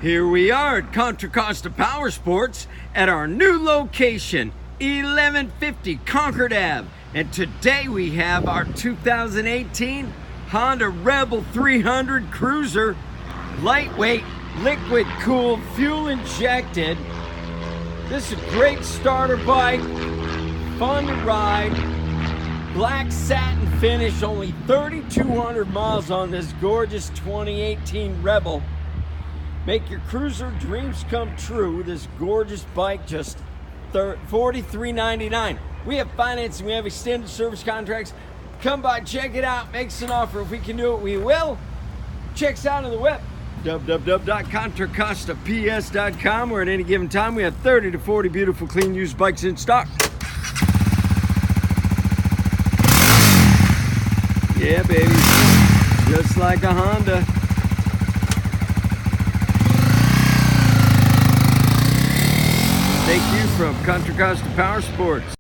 Here we are at Contra Costa Powersports at our new location, 1150 Concord Ave. And today we have our 2018 Honda Rebel 300 Cruiser. Lightweight, liquid cooled, fuel injected. This is a great starter bike, fun to ride. Black satin finish, only 3,200 miles on this gorgeous 2018 Rebel. Make your cruiser dreams come true. This gorgeous bike, just $43.99. We have financing, we have extended service contracts. Come by, check it out, make us an offer. If we can do it, we will. Check us out on the web, www.contracostaps.com, where at any given time we have 30 to 40 beautiful, clean, used bikes in stock. Yeah, baby, just like a Honda. Thank you from Contra Costa Powersports.